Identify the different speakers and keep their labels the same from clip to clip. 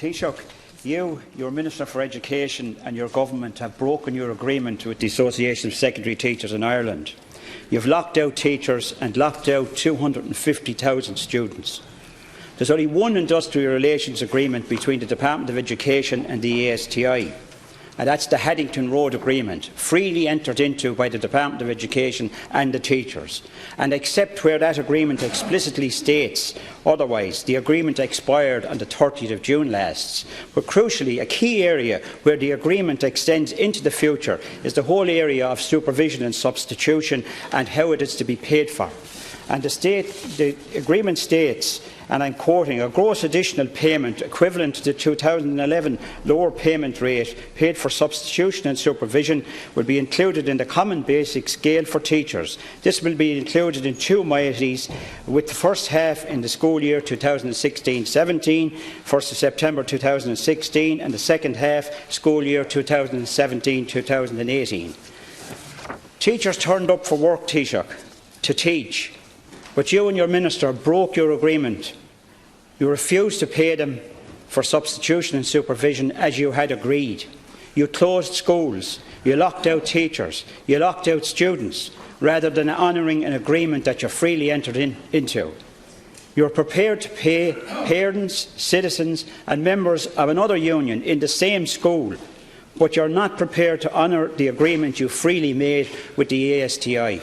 Speaker 1: Taoiseach, you, your Minister for Education and your government have broken your agreement with the Association of Secondary Teachers in Ireland. You have locked out teachers and locked out 250,000 students. There is only one industrial relations agreement between the Department of Education and the ASTI, and that is the Haddington Road Agreement, freely entered into by the Department of Education and the teachers. And except where that agreement explicitly states otherwise, the agreement expired on the 30th of June last. But crucially, a key area where the agreement extends into the future is the whole area of supervision and substitution and how it is to be paid for. And the agreement states, and I am quoting, a gross additional payment equivalent to the 2011 lower payment rate paid for substitution and supervision will be included in the common basic scale for teachers. This will be included in two moieties, with the first half in the school year 2016-17, 1st of September 2016, and the second half school year 2017-2018. Teachers turned up for work, Taoiseach, to teach. But you and your Minister broke your agreement. You refused to pay them for substitution and supervision as you had agreed. You closed schools, you locked out teachers, you locked out students, rather than honouring an agreement that you freely entered into. You are prepared to pay parents, citizens and members of another union in the same school, but you are not prepared to honour the agreement you freely made with the ASTI.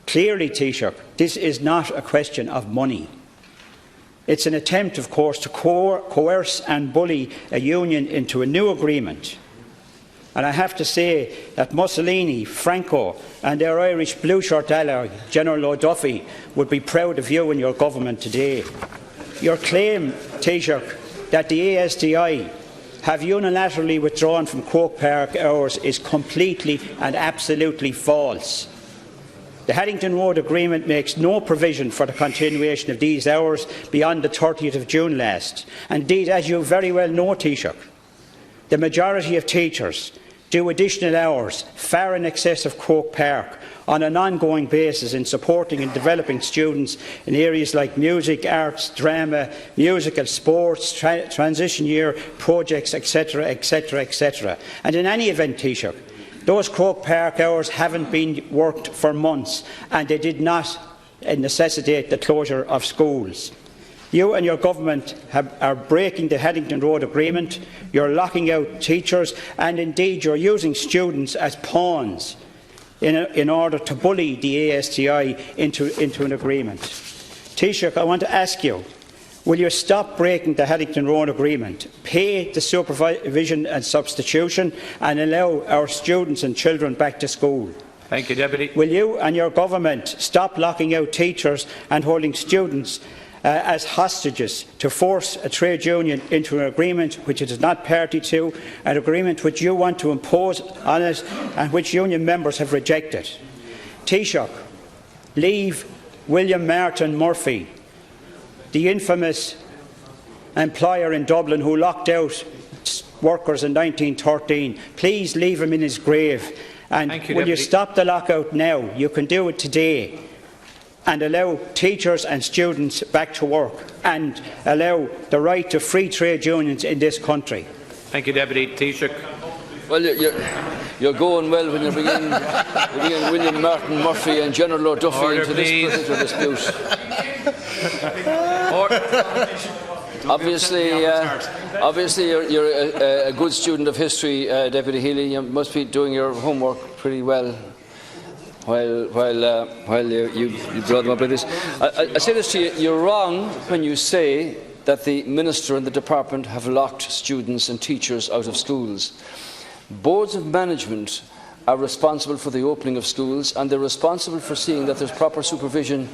Speaker 1: Clearly, Taoiseach, this is not a question of money. It is an attempt, of course, to coerce and bully a union into a new agreement. And I have to say that Mussolini, Franco and their Irish blue-shirt ally, General O'Duffy, would be proud of you and your government today. Your claim, Taoiseach, that the ASTI have unilaterally withdrawn from Croke Park hours is completely and absolutely false. The Haddington Road Agreement makes no provision for the continuation of these hours beyond the 30th of June last. Indeed, as you very well know, Taoiseach, the majority of teachers do additional hours far in excess of Croke Park on an ongoing basis in supporting and developing students in areas like music, arts, drama, musical, sports, transition year projects, etc., etc., etc. And in any event, Taoiseach, those Croke Park hours haven't been worked for months, and they did not necessitate the closure of schools. You and your government are breaking the Haddington Road Agreement, you are locking out teachers, and indeed you are using students as pawns in order to bully the ASTI into an agreement. Taoiseach, I want to ask you, will you stop breaking the Haddington Road Agreement, pay the supervision and substitution and allow our students and children back to school?
Speaker 2: Thank you, Deputy.
Speaker 1: Will you and your government stop locking out teachers and holding students as hostages to force a trade union into an agreement which it is not party to, an agreement which you want to impose on it and which union members have rejected? Taoiseach, leave William Martin Murphy, the infamous employer in Dublin who locked out workers in 1913. Please leave him in his grave. And will you stop the lockout now? You can do it today. And allow teachers and students back to work and allow the right to free trade unions in this country.
Speaker 2: Thank you, Deputy. Taoiseach.
Speaker 3: Well, you're going well when you're bringing William Martin Murphy and General O'Duffy into this particular dispute. Obviously, you're a good student of history, Deputy Healy. You must be doing your homework pretty well while you draw them up like this. I say this to you: you're wrong when you say that the Minister and the Department have locked students and teachers out of schools. Boards of management are responsible for the opening of schools, and they're responsible for seeing that there's proper supervision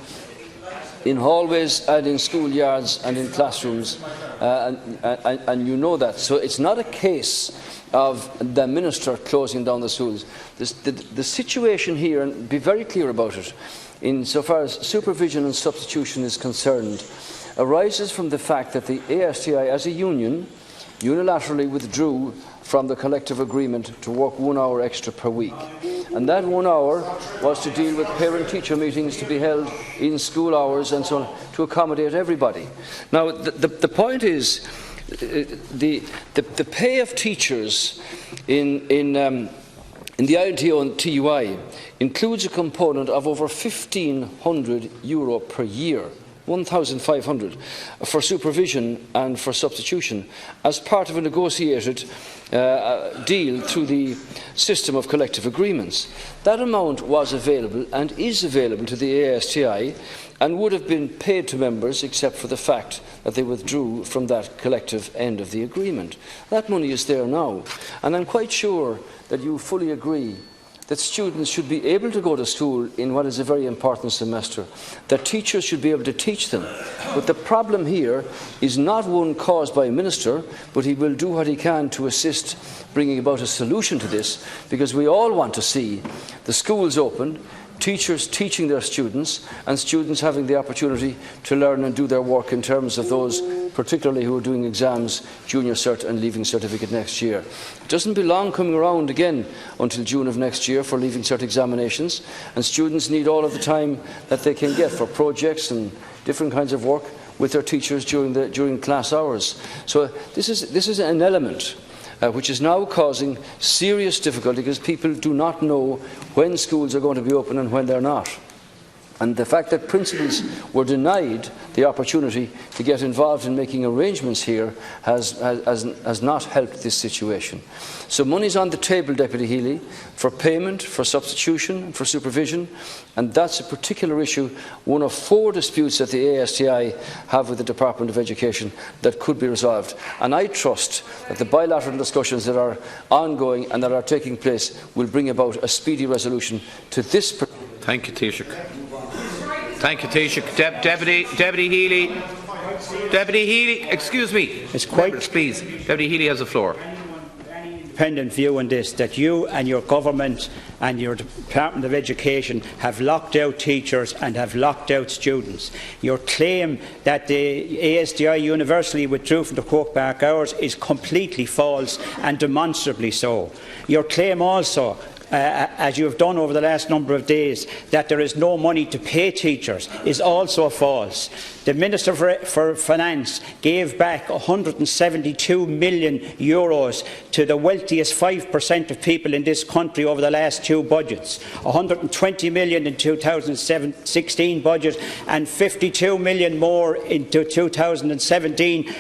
Speaker 3: in hallways and in schoolyards and in classrooms, and you know that. So it's not a case of the Minister closing down the schools. The situation here, and be very clear about it, insofar as supervision and substitution is concerned, arises from the fact that the ASTI as a union unilaterally withdrew from the collective agreement to work 1 hour extra per week. And that 1 hour was to deal with parent-teacher meetings to be held in school hours and so on, to accommodate everybody. Now, the point is, the pay of teachers in the ILTO and TUI includes a component of over €1,500 per year, 1,500 for supervision and for substitution, as part of a negotiated deal through the system of collective agreements. That amount was available and is available to the ASTI and would have been paid to members except for the fact that they withdrew from that collective end of the agreement. That money is there now, and I'm quite sure that you fully agree that students should be able to go to school in what is a very important semester, that teachers should be able to teach them. But the problem here is not one caused by a minister, but he will do what he can to assist bringing about a solution to this, because we all want to see the schools open, teachers teaching their students, and students having the opportunity to learn and do their work in terms of those particularly who are doing exams, junior cert and leaving certificate next year. It doesn't be long coming around again until June of next year for leaving cert examinations, and students need all of the time that they can get for projects and different kinds of work with their teachers during class hours. So this is an element which is now causing serious difficulty because people do not know when schools are going to be open and when they're not. And the fact that principals were denied the opportunity to get involved in making arrangements here has not helped this situation. So money is on the table, Deputy Healy, for payment, for substitution, and for supervision, and that's a particular issue, one of 4 disputes that the ASTI have with the Department of Education that could be resolved. And I trust that the bilateral discussions that are ongoing and that are taking place will bring about a speedy resolution to this.
Speaker 2: Thank you, Taoiseach. Thank you, Taoiseach. Deputy Healy. Deputy Healy, excuse me.
Speaker 1: It's quite
Speaker 2: please. Deputy Healy has the floor.
Speaker 1: Independent view on this, that you and your government and your Department of Education have locked out teachers and have locked out students. Your claim that the ASDI universally withdrew from the Croke Park hours is completely false and demonstrably so. Your claim also, as you have done over the last number of days, that there is no money to pay teachers is also false. The Minister for Finance gave back €172 million to the wealthiest 5% of people in this country over the last 2 budgets. €120 million in 2016 budget and €52 million more in the 2017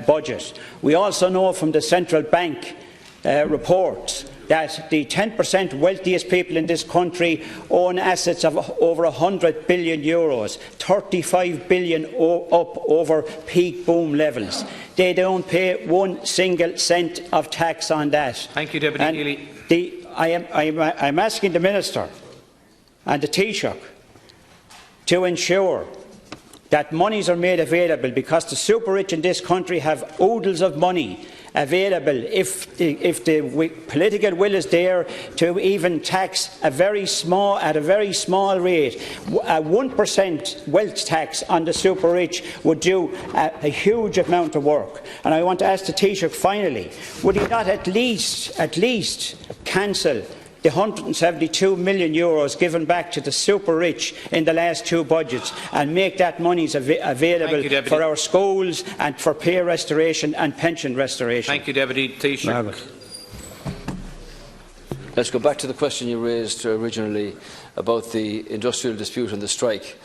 Speaker 1: budget. We also know from the Central Bank reports that the 10% wealthiest people in this country own assets of over €100 billion, 35 billion up over peak boom levels. They don't pay 1 single cent of tax on that.
Speaker 2: Thank you, Deputy Healy.
Speaker 1: I'm asking the Minister and the Taoiseach to ensure that monies are made available, because the super rich in this country have oodles of money available if the political will is there to even tax at a very small rate. A 1% wealth tax on the super rich would do a huge amount of work. And I want to ask the Taoiseach finally, would he not at least cancel the €172 million given back to the super rich in the last 2 budgets and make that money available for our schools and for pay restoration and pension restoration?
Speaker 2: Thank you, Deputy Taoiseach.
Speaker 3: Let's go back to the question you raised originally about the industrial dispute and the strike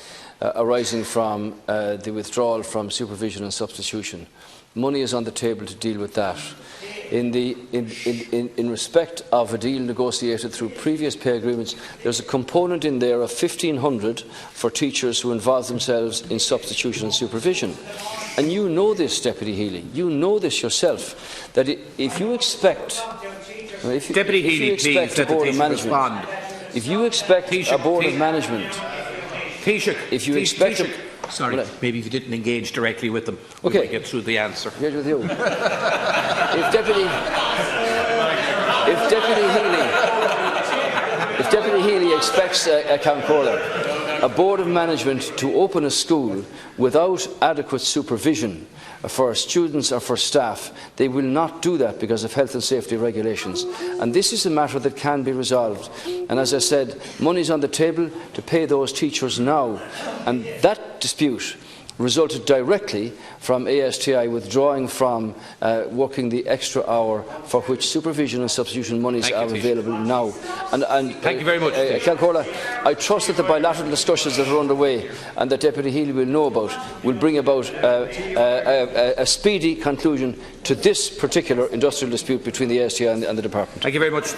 Speaker 3: arising from the withdrawal from supervision and substitution. Money is on the table to deal with that. In respect of a deal negotiated through previous pay agreements, there's a component in there of €1,500 for teachers who involve themselves in substitution and supervision. And you know this, Deputy Healy, you know this yourself, that if you expect...
Speaker 2: Deputy Healy, please let the Taoiseach respond.
Speaker 3: If you expect a board of management...
Speaker 2: Taoiseach,
Speaker 3: if you expect...
Speaker 2: Sorry, maybe if you didn't engage directly with them, we might get through the answer.
Speaker 3: Engage with you. If Deputy Healy expects a Controller, a board of management to open a school without adequate supervision for students or for staff, they will not do that because of health and safety regulations. And this is a matter that can be resolved. And as I said, money is on the table to pay those teachers now. And that dispute resulted directly from ASTI withdrawing from working the extra hour for which supervision and substitution monies are available now.
Speaker 2: Thank you very much.
Speaker 3: Calcorla, I trust that the bilateral discussions that are underway and that Deputy Healy will know about will bring about a speedy conclusion to this particular industrial dispute between the ASTI and the Department.
Speaker 2: Thank you very much.